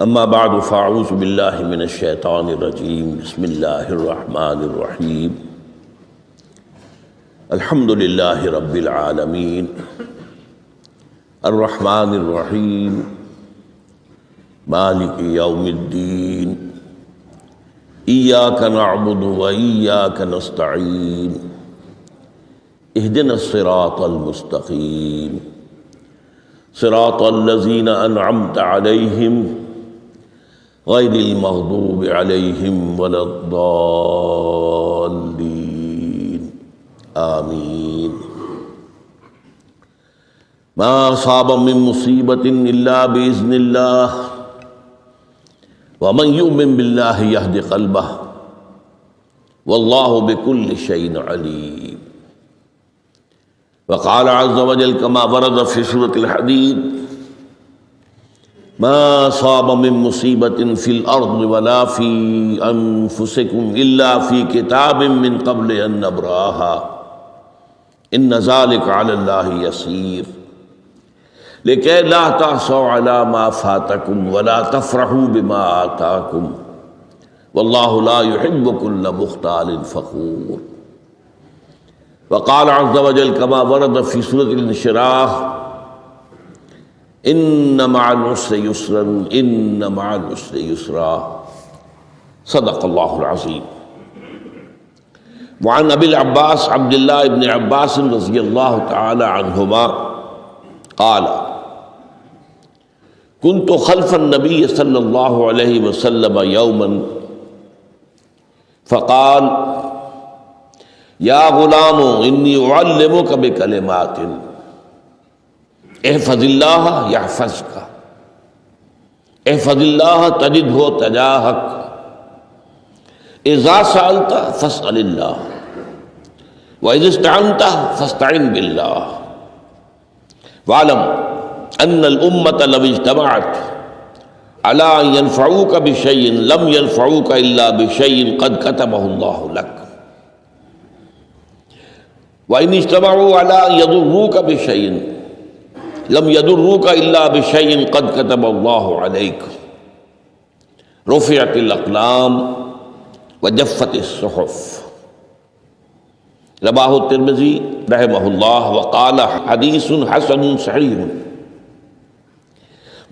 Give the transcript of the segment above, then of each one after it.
اما بعد فاعوذ باللہ من الشیطان الرجیم بسم اللہ الرحمن الرحیم الحمد للہ رب العالمین الرحمن الرحیم مالک یوم الدین ایاک نعبد و ایاک نستعین اہدنا الصراط المستقیم صراط الذین انعمت علیہم غیر المغضوب علیہم ولا الضالین آمین ما اصاب من مصیبت الا باذن اللہ ومن یؤمن باللہ یہد قلبہ واللہ بکل شیء علیم وقال عز وجل كما ورد في سورة الحديد ما أصاب من مصيبة في الأرض ولا في أنفسكم إلا في كتاب من قبل أن نبرأها إن ذلك على الله يسير لكي لا تحصوا على ما فاتكم ولا تفرحوا بما آتاكم والله لا يحب كل مختال فخور وقال عز وجل كما ورد في سورة الانشراح إن مع العسر يسرا إن مع العسر يسرا صدق الله العظيم. وعن أبي العباس عبد الله بن عباس رضي الله تعالى عنهما قال كنت خلف النبي صلى الله عليه وسلم يوما فقال یا غلام انی اعلمک بکلمات احفظ اللہ یحفظک احفظ اللہ تجدہ تجاہک اذا سألت فاسأل اللہ واذا استعنت فاستعن باللہ واعلم ان الامة لو اجتمعت على ان ينفعوك بشيء لم ينفعوك الا بشيء قد كتبه الله لك وَإِنِ اجْتَمَعُوا عَلَىٰ أَن يَضُرُّوكَ بِشَيْءٍ لَمْ يَضُرُّوكَ إِلَّا بِشَيْءٍ قَدْ كَتَبَ اللَّهُ عَلَيْكَ رُفِعَتِ الْأَقْلَامُ وَجَفَّتِ الصُّحُفُ رواه الترمذی رحمہ اللہ وقال حدیث حسن صحیح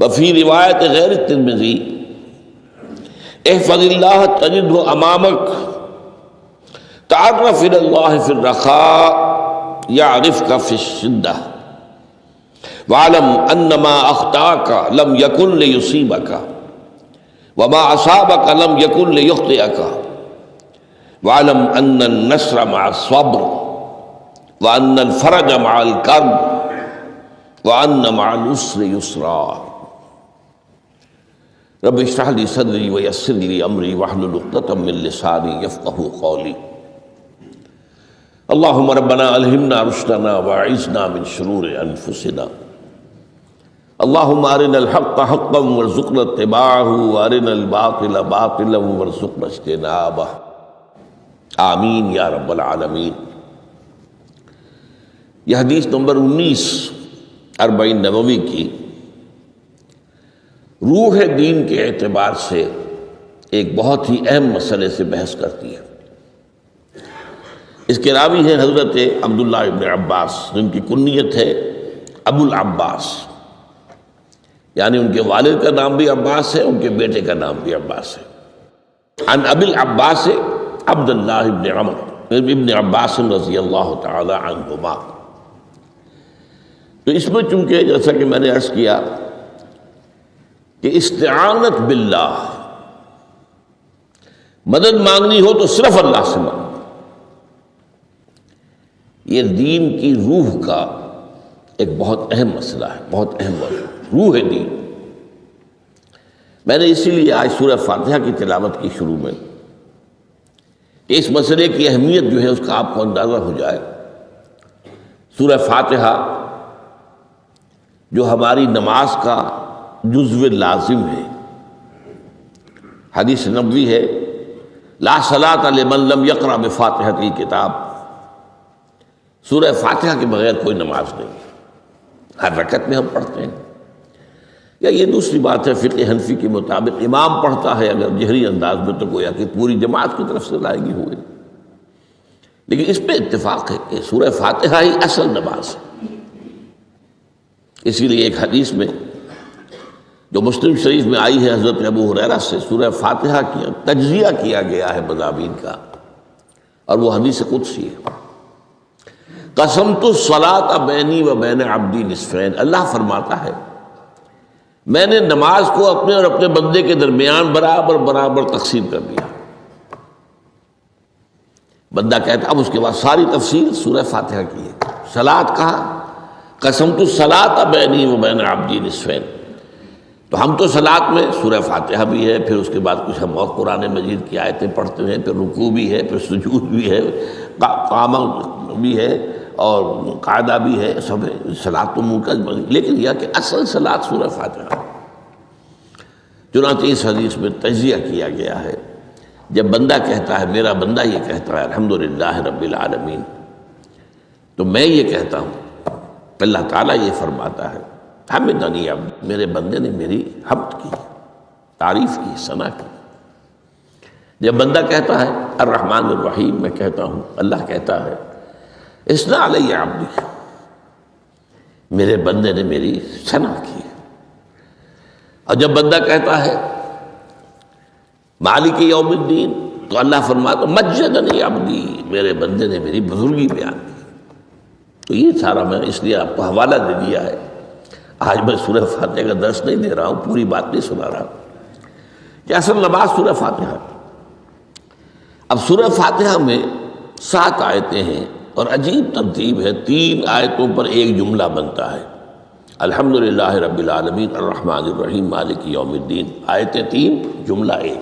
وفي روایت غیر الترمذی احفظ اللہ تجدہ امامک تعرف الى اللہ فی الرخاء یعرفک فی الشدہ واعلم ان ما اخطاک لم یکن لیصیبک وما اصابک لم یکن لیخطئک واعلم ان النصر مع الصبر وان الفرج مع الكرب وان مع العسر یسرا رب اشرح لي صدری ویسر لي امری واحلل عقدۃ من لسانی یفقهوا قولی اللہم ربنا الہمنا رشدنا واعذنا من شرور انفسنا اللہم ارنا الحق حقا وارزقنا اتباعہ وارنا الباطل باطلا وارزقنا اجتنابہ آمین یا رب العالمین. یہ حدیث نمبر 19 40 نبوی کی روح دین کے اعتبار سے ایک بہت ہی اہم مسئلے سے بحث کرتی ہے. اس کے راوی ہیں حضرت عبداللہ ابن عباس جن کی کنیت ہے ابو العباس، یعنی ان کے والد کا نام بھی عباس ہے، ان کے بیٹے کا نام بھی عباس ہے. عن ابی العباس عبداللہ ابن عمر ابن عباس رضی اللہ تعالی عنہما. تو اس میں چونکہ جیسا کہ میں نے عرض کیا کہ استعانت باللہ، مدد مانگنی ہو تو صرف اللہ سے مانگو، یہ دین کی روح کا ایک بہت اہم مسئلہ ہے، بہت اہم مسئلہ روح دین. میں نے اسی لیے آج سورہ فاتحہ کی تلاوت کی شروع میں کہ اس مسئلے کی اہمیت جو ہے اس کا آپ کو اندازہ ہو جائے. سورہ فاتحہ جو ہماری نماز کا جزو لازم ہے، حدیث نبوی ہے لا صلاۃ لمن لم یقرأ بفاتحۃ الکتاب، سورہ فاتحہ کے بغیر کوئی نماز نہیں. ہر رکعت میں ہم پڑھتے ہیں یا یہ دوسری بات ہے، فقہ حنفی کے مطابق امام پڑھتا ہے اگر جہری انداز میں تو گویا کہ پوری جماعت کی طرف سے لائیگی ہوئے، لیکن اس پہ اتفاق ہے کہ سورہ فاتحہ ہی اصل نماز ہے۔ اسی لیے ایک حدیث میں جو مسلم شریف میں آئی ہے حضرت ابو ہریرہ سے، سورہ فاتحہ کی تجزیہ کیا گیا ہے مضامین کا، اور وہ حدیث قدسی ہے۔ قسمت الصلاۃ بینی و بین عبدی نصفین، اللہ فرماتا ہے میں نے نماز کو اپنے اور اپنے بندے کے درمیان برابر برابر تقسیم کر دیا۔ بندہ کہتا، اب اس کے بعد ساری تفصیل سورہ فاتحہ کی ہے۔ صلاۃ کہا، قسمت الصلاۃ بینی و بین عبدی نصفین، تو ہم تو صلاۃ میں سورہ فاتحہ بھی ہے، پھر اس کے بعد کچھ ہم اور قرآن مجید کی آیتیں پڑھتے ہیں، پھر رکوع بھی ہے، پھر سجود بھی ہے، قیام بھی ہے اور قاعدہ بھی ہے، سب ہے۔ صلاۃ تو منہ کا، لیکن یہ کہ اصل صلاۃ سورہ فاتحہ۔ چنانچہ اس حدیث میں تجزیہ کیا گیا ہے، جب بندہ کہتا ہے، میرا بندہ یہ کہتا ہے الحمدللہ رب العالمین، تو میں یہ کہتا ہوں، اللہ تعالیٰ یہ فرماتا ہے حمدنی عبدی، میرے بندے نے میری حمد کی، تعریف کی، ثنا کی۔ جب بندہ کہتا ہے الرحمن الرحیم، میں کہتا ہوں، اللہ کہتا ہے اثنا علی عبدی، میرے بندے نے میری ثنا کی۔ اور جب بندہ کہتا ہے مالک یوم الدین، تو اللہ فرماتا مجدنی عبدی، میرے بندے نے میری بزرگی بیان کی۔ تو یہ سارا میں اس لیے آپ کو حوالہ دے دیا ہے، آج میں سورہ فاتحہ کا درس نہیں دے رہا ہوں، پوری بات نہیں سنا رہا کہ اصل نماز سورہ فاتحہ۔ اب سورہ فاتحہ میں 7 آیتیں ہیں، اور عجیب ترتیب ہے، 3 آیتوں پر ایک جملہ بنتا ہے، الحمدللہ رب العالمین الرحمن الرحیم مالک یوم الدین، آیتیں 3 جملہ 1۔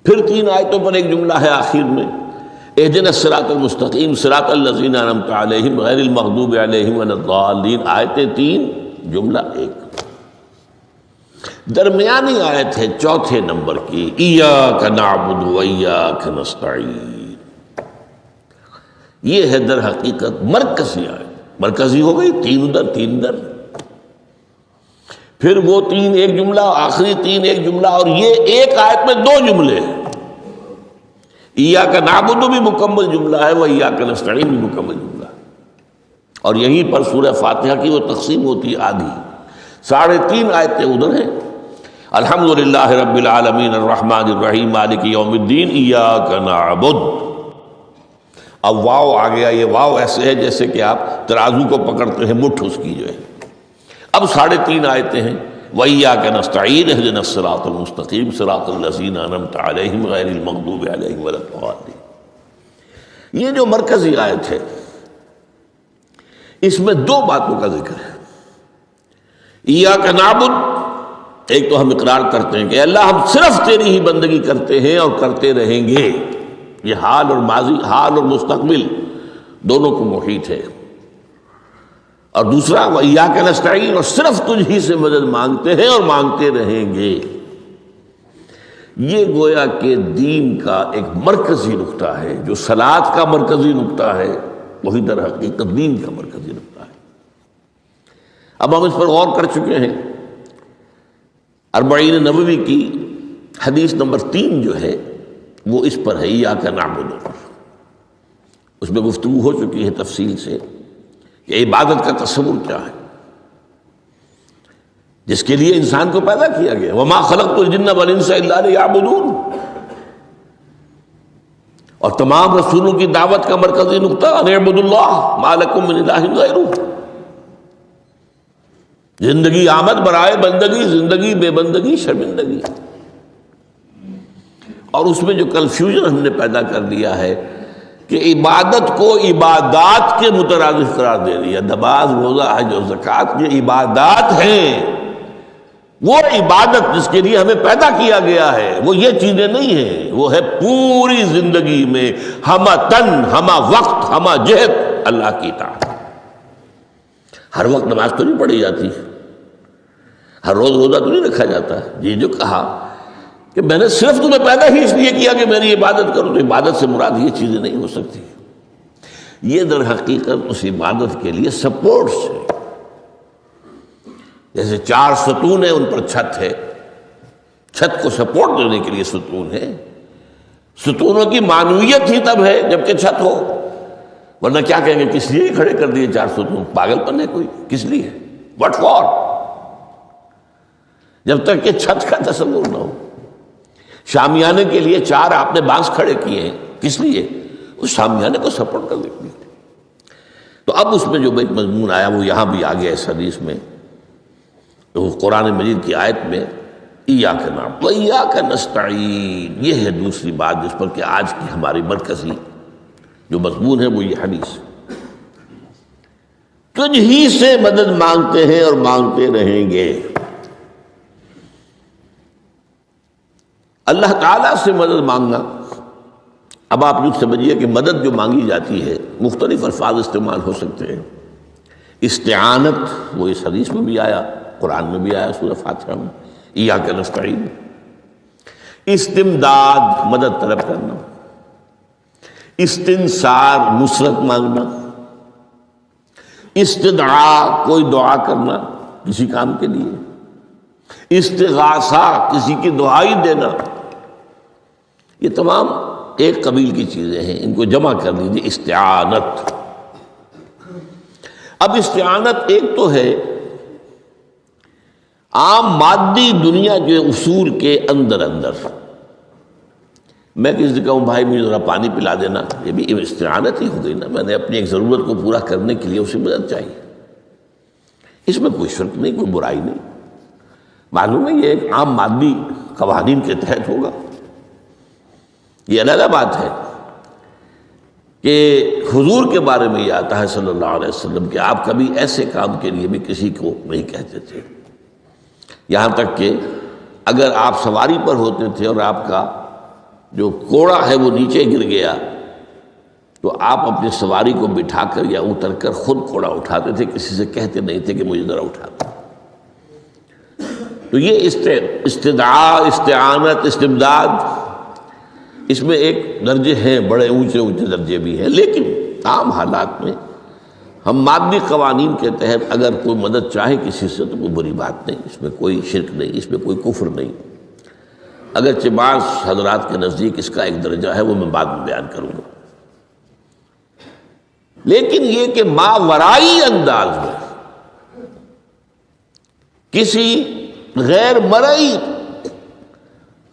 پھر 3 آیتوں پر ایک جملہ ہے آخر میں، اہدنا الصراط المستقیم صراط الذین انعمت علیہم غیر المغضوب علیہم ولا الضالین، آیتیں 3 جملہ 1۔ درمیانی آیت ہے 4 نمبر کی، ایاک نعبد و ایاک نستعین، یہ ہے در حقیقت مرکزی آیت، مرکزی ہو گئی، 3 ادھر 3 ادھر، پھر وہ 3 ایک جملہ، آخری 3 ایک جملہ، اور یہ ایک آیت میں 2 جملے ہیں۔ ایاک نعبد بھی مکمل جملہ ہے، و ایاک نستعین بھی مکمل جملہ ہے، اور یہیں پر سورہ فاتحہ کی وہ تقسیم ہوتی ہے آدھی، 3.5 آیتیں ادھر ہیں، الحمدللہ رب العالمین الرحمن الرحیم مالک یوم الدین ایاک نعبد۔ اب واو آ گیا، یہ واو ایسے ہے جیسے کہ آپ ترازو کو پکڑتے ہیں، مٹھ اس کی جو ہے۔ اب 3.5 آیتیں ہیں، وَإِيَّاكَ نَسْتَعِينُ اهْدِنَا الصِّرَاطَ الْمُسْتَقِيمَ صِرَاطَ الَّذِينَ أَنْعَمْتَ عَلَيْهِمْ غَيْرِ الْمَغْضُوبِ عَلَيْهِمْ وَلَا الضَّالِّينَ۔ یہ جو مرکزی آیت ہے، اس میں 2 باتوں کا ذکر ہے۔ ایاک نعبد، ایک تو ہم اقرار کرتے ہیں کہ اللہ ہم صرف تیری ہی بندگی کرتے ہیں اور کرتے رہیں گے، یہ حال اور ماضی، حال اور مستقبل دونوں کو محیط ہے۔ اور دوسرا وَإِيَّاكَ نَسْتَعِينُ، اور صرف تجھ ہی سے مدد مانگتے ہیں اور مانگتے رہیں گے۔ یہ گویا کہ دین کا ایک مرکزی نقطہ ہے، جو صلاۃ کا مرکزی نقطہ ہے، وہی در حقیقت دین کا مرکزی نقطہ ہے۔ اب ہم اس پر غور کر چکے ہیں، 40 نبوی کی حدیث نمبر 3 جو ہے وہ اس پر ہے، ایاک نعبد۔ اس میں گفتگو ہو چکی ہے تفصیل سے کہ عبادت کا تصور کیا ہے، جس کے لیے انسان کو پیدا کیا گیا، وَمَا خَلَقْتُ الْجِنَّ وَالْإِنسَ إِلَّا لِيَعْبُدُونَ۔ اور تمام رسولوں کی دعوت کا مرکزی نقطہ ان اعبدوا اللہ ما لکم من الہ غیرہ، زندگی آمد برائے بندگی، زندگی بے بندگی شرمندگی۔ اور اس میں جو کنفیوژن ہم نے پیدا کر دیا ہے کہ عبادت کو عبادات کے مترادف قرار دے دیا، نماز روزہ حج اور زکوٰۃ یہ عبادات ہیں، وہ عبادت جس کے لیے ہمیں پیدا کیا گیا ہے وہ یہ چیزیں نہیں ہیں، وہ ہے پوری زندگی میں ہمہ تن ہمہ وقت ہمہ جہت اللہ کی اطاعت۔ ہر وقت نماز تو نہیں پڑھی جاتی، ہر روز روزہ تو نہیں رکھا جاتا۔ یہ جو کہا کہ میں نے صرف تمہیں پیدا ہی اس لیے کیا کہ میری عبادت کرو، تو عبادت سے مراد یہ چیزیں نہیں ہو سکتی۔ یہ در حقیقت اس عبادت کے لیے سپورٹس ہے، جیسے 4 ستون ہیں، ان پر چھت ہے، چھت کو سپورٹ دینے کے لیے ستون ہے۔ ستونوں کی معنویت ہی تب ہے جبکہ چھت ہو، ورنہ کیا کہیں گے کس لیے کھڑے کر دیے 4 ستون، پاگل پن ہے کوئی، کس لیے، واٹ فار؟ جب تک کہ چھت کا تصور نہ ہو۔ شامیانے کے لیے 4 آپ نے بانس کھڑے کیے ہیں، کس لیے؟ اس شامیانے کو سپورٹ کرنے کے لیے۔ تو اب اس میں جو ایک مضمون آیا وہ یہاں بھی آ گیا اس حدیث میں، تو قرآن مجید کی آیت میں ایاک نعبد و ایاک نستعین، یہ ہے دوسری بات جس پر کہ آج کی ہماری مرکزی جو مضمون ہے وہ یہ حدیث، تجھ ہی سے مدد مانگتے ہیں اور مانگتے رہیں گے۔ اللہ تعالیٰ سے مدد مانگنا، اب آپ یوں سمجھیے کہ مدد جو مانگی جاتی ہے مختلف الفاظ استعمال ہو سکتے ہیں۔ استعانت وہ اس حدیث میں بھی آیا، قرآن میں بھی آیا، سورہ فاتحہ میں ایاک نستعین۔ استمداد مدد طلب کرنا، استنصار نصرت مانگنا، استدعاء کوئی دعا کرنا کسی کام کے لیے، استغاثہ کسی کی دعائی دینا، یہ تمام ایک قبیل کی چیزیں ہیں، ان کو جمع کر لیجیے استعانت۔ اب استعانت ایک تو ہے عام مادی دنیا کے اصول کے اندر میں کسی سے کہوں بھائی مجھے ذرا پانی پلا دینا، یہ بھی استعانت ہی ہو گئی نا، میں نے اپنی ایک ضرورت کو پورا کرنے کے لیے اسے مدد چاہیے، اس میں کوئی شرک نہیں، کوئی برائی نہیں، معلوم ہے یہ ایک عام مادی قوانین کے تحت ہوگا۔ یہ علیحدہ بات ہے کہ حضور کے بارے میں یہ آتا ہے صلی اللہ علیہ وسلم کہ آپ کبھی ایسے کام کے لیے بھی کسی کو نہیں کہتے تھے، یہاں تک کہ اگر آپ سواری پر ہوتے تھے اور آپ کا جو کوڑا ہے وہ نیچے گر گیا تو آپ اپنی سواری کو بٹھا کر یا اتر کر خود کوڑا اٹھاتے تھے، کسی سے کہتے نہیں تھے کہ مجھے ذرا اٹھا دو۔ تو یہ استدعاء، استعانت، استمداد، اس میں ایک درجے ہیں، بڑے اونچے اونچے درجے بھی ہیں، لیکن عام حالات میں ہم مادی قوانین کے تحت اگر کوئی مدد چاہے کسی سے تو کوئی بری بات نہیں، اس میں کوئی شرک نہیں، اس میں کوئی کفر نہیں، اگرچہ بعض حضرات کے نزدیک اس کا ایک درجہ ہے وہ میں بعد میں بیان کروں گا، لیکن یہ کہ ماورائی انداز میں کسی غیر مرئی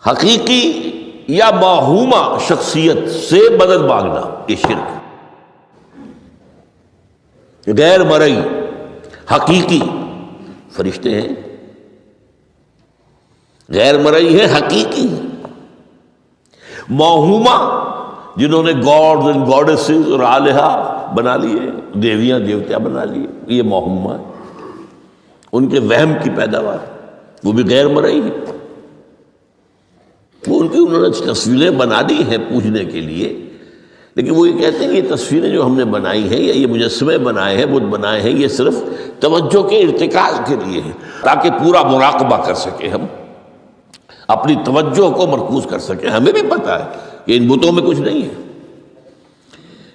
حقیقی یا باہومہ شخصیت سے مدد مانگنا یہ شرک ہے۔ غیر مرئی حقیقی فرشتے ہیں، غیر مرئی ہے حقیقی، موہومہ جنہوں نے گاڈز اینڈ گاڈیسز اور آلہہ بنا لیے، دیویاں دیوتیا بنا لیے، یہ موہومہ ہے، ان کے وہم کی پیداوار، وہ بھی غیر مرئی ہے، وہ ان کی انہوں نے تصویریں بنا دی ہیں پوجنے کے لیے، لیکن وہ یہ کہتے ہیں کہ یہ تصویریں جو ہم نے بنائی ہیں یا یہ مجسمے بنائے ہیں، بت بنائے ہیں، یہ صرف توجہ کے ارتکاز کے لیے ہے تاکہ پورا مراقبہ کر سکے، ہم اپنی توجہ کو مرکوز کر سکیں۔ ہمیں بھی پتہ ہے کہ ان بتوں میں کچھ نہیں ہے۔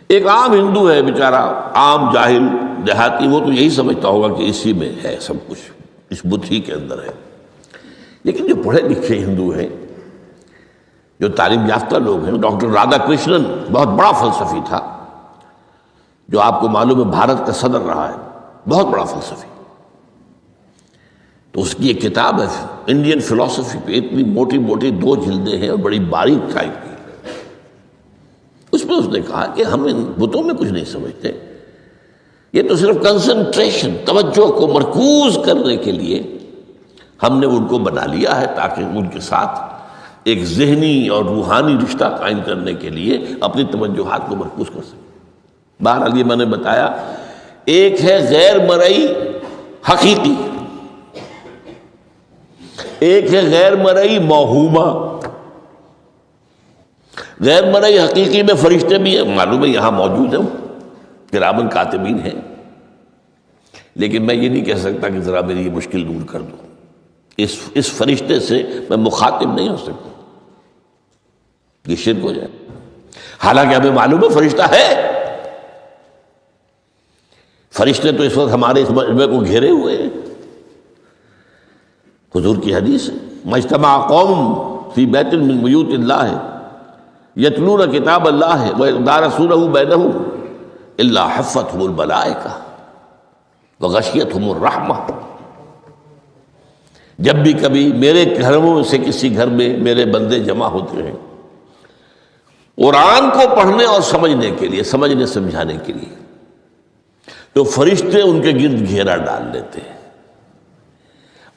ایک عام ہندو ہے بیچارہ، عام جاہل دیہاتی، وہ تو یہی سمجھتا ہوگا کہ اسی میں ہے سب کچھ، اس بت ہی کے اندر ہے، لیکن جو پڑھے لکھے ہندو ہیں، جو تعلیم یافتہ لوگ ہیں، ڈاکٹر رادھا کرشنن بہت بڑا فلسفی تھا، جو آپ کو معلوم ہے بھارت کا صدر رہا ہے، بہت بڑا فلسفی، تو اس کی ایک کتاب ہے انڈین فلسفی پہ، اتنی موٹی موٹی 2 جلدیں ہیں اور بڑی باریک ٹائپ کی، اس میں اس نے کہا کہ ہم ان بتوں میں کچھ نہیں سمجھتے، یہ تو صرف کنسنٹریشن، توجہ کو مرکوز کرنے کے لیے ہم نے ان کو بنا لیا ہے تاکہ ان کے ساتھ ایک ذہنی اور روحانی رشتہ قائم کرنے کے لیے اپنی توجہات کو مرکوز کر سکیں۔ بہرحال یہ میں نے بتایا، ایک ہے غیر مرئی حقیقی، ایک ہے غیر مرئی موہومہ۔ غیر مرئی حقیقی میں فرشتے بھی ہیں، معلوم ہے یہاں موجود ہیں، کرامن کاتبین ہیں، لیکن میں یہ نہیں کہہ سکتا کہ ذرا میری یہ مشکل دور کر دو، اس فرشتے سے میں مخاطب نہیں ہو سکتا، یہ شرک ہو جائے، حالانکہ ہمیں معلوم ہے فرشتہ ہے، فرشتے تو اس وقت ہمارے اس مجمع کو گھیرے ہوئے ہیں، حضور کی حدیث ہے، مجتمع قوم فی بیت من بیوت اللہ یتلون کتاب اللہ ویدارسونہ بینہم الا حفتہم الملائکہ وغشیتہم الرحمہ۔ جب بھی کبھی میرے گھروں میں سے کسی گھر میں میرے بندے جمع ہوتے ہیں قرآن کو پڑھنے اور سمجھنے کے لیے، سمجھنے سمجھانے کے لیے، تو فرشتے ان کے گرد گھیرا ڈال لیتے ہیں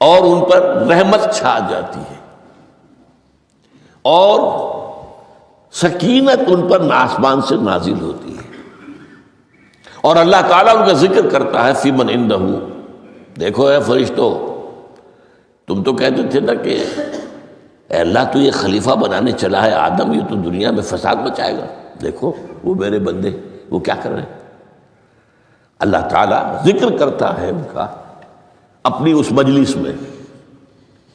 اور ان پر رحمت چھا جاتی ہے اور سکینت ان پر آسمان سے نازل ہوتی ہے، اور اللہ تعالیٰ ان کا ذکر کرتا ہے فی من عندہ۔ دیکھو اے فرشتو، تم تو کہتے تھے نا کہ اے اللہ تو یہ خلیفہ بنانے چلا ہے آدم، یہ تو دنیا میں فساد مچائے گا، دیکھو وہ میرے بندے وہ کیا کر رہے ہیں۔ اللہ تعالیٰ ذکر کرتا ہے ان کا اپنی اس مجلس میں،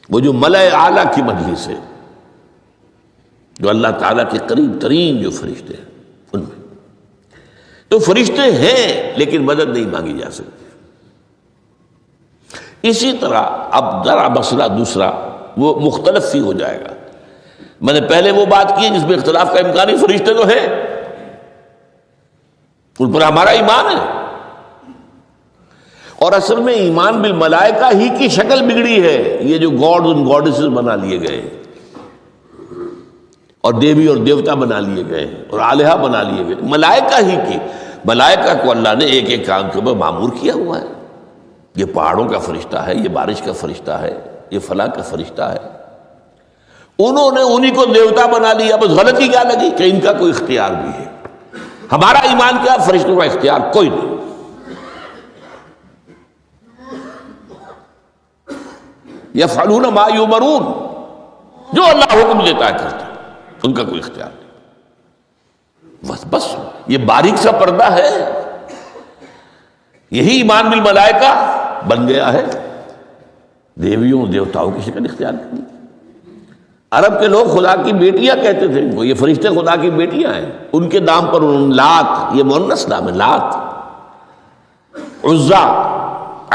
وہ جو ملأ اعلیٰ کی مجلس ہے، جو اللہ تعالیٰ کے قریب ترین جو فرشتے ہیں ان میں۔ تو فرشتے ہیں لیکن مدد نہیں مانگی جا سکتی۔ اسی طرح اب ذرا مسئلہ دوسرا وہ مختلف ہی ہو جائے گا۔ میں نے پہلے وہ بات کی جس میں اختلاف کا امکان ہی، فرشتے تو ہیں، ان پر ہمارا ایمان ہے، اور اصل میں ایمان بالملائکہ ہی کی شکل بگڑی ہے۔ یہ جو گاڈ اور گاڈیسز بنا لیے گئے اور دیوی اور دیوتا بنا لیے گئے اور آلہہ بنا لیے گئے، ملائکہ ہی کی۔ ملائکہ کو اللہ نے ایک ایک کام کے اوپر معمور کیا ہوا ہے، یہ پہاڑوں کا فرشتہ ہے، یہ بارش کا فرشتہ ہے، یہ فلاں کا فرشتہ ہے۔ انہوں نے انہی کو دیوتا بنا لیا، بس غلطی کیا لگی کہ ان کا کوئی اختیار بھی ہے۔ ہمارا ایمان کیا؟ فرشتوں کا اختیار کوئی نہیں، یفعلون ما یؤمرون، جو اللہ حکم دیتا ہے کرتے، ان کا کوئی اختیار نہیں۔ بس یہ باریک سا پردہ ہے، یہی ایمان بالملائکہ بن گیا ہے، دیویوں دیوتاؤں کی شکل اختیار کرنی۔ عرب کے لوگ خدا کی بیٹیاں کہتے تھے، وہ یہ فرشتے خدا کی بیٹیاں ہیں، ان کے نام پر لات، یہ مؤنث نام ہے، لات، عزا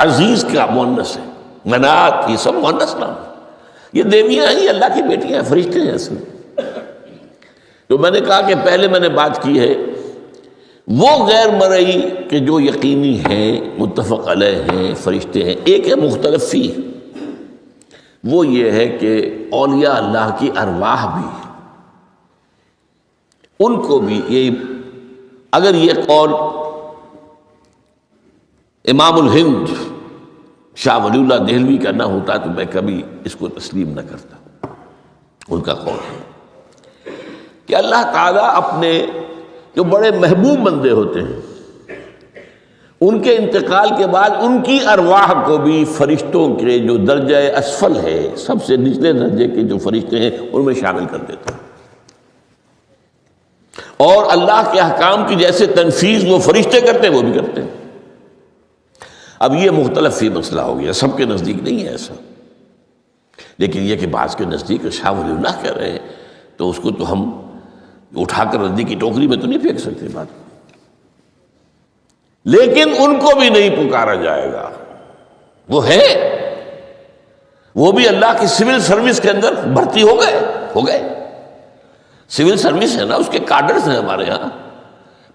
عزیز کا مؤنث ہے، منات یہ سب مؤنث نام ہے، یہ دیویاں ہیں، یہ اللہ کی بیٹیاں ہیں، فرشتے ہیں اصل۔ تو میں نے کہا کہ پہلے میں نے بات کی ہے وہ غیر مرئی کہ جو یقینی ہیں، متفق علیہ ہیں، فرشتے ہیں۔ ایک ہے مختلف فی، وہ یہ ہے کہ اولیاء اللہ کی ارواح بھی، ان کو بھی یہ، اگر یہ قول امام الہند شاہ ولی اللہ دہلوی کا نہ ہوتا تو میں کبھی اس کو تسلیم نہ کرتا۔ ان کا قول ہے کہ اللہ تعالیٰ اپنے جو بڑے محبوب بندے ہوتے ہیں ان کے انتقال کے بعد ان کی ارواح کو بھی فرشتوں کے جو درجہ اسفل ہے، سب سے نچلے درجے کے جو فرشتے ہیں ان میں شامل کر دیتا ہے، اور اللہ کے احکام کی جیسے تنفیذ وہ فرشتے کرتے ہیں وہ بھی کرتے ہیں۔ اب یہ مختلف ہی مسئلہ ہو گیا، سب کے نزدیک نہیں ہے ایسا، لیکن یہ کہ بعض کے نزدیک شاہ ولی اللہ کہہ رہے ہیں تو اس کو تو ہم اٹھا کر ردی کی ٹوکری میں تو نہیں پھینک سکتے بات، لیکن ان کو بھی نہیں پکارا جائے گا، وہ ہے، وہ بھی اللہ کی سول سروس کے اندر بھرتی ہو گئے۔ سول سروس ہے نا، اس کے کارڈرز ہیں ہمارے ہاں۔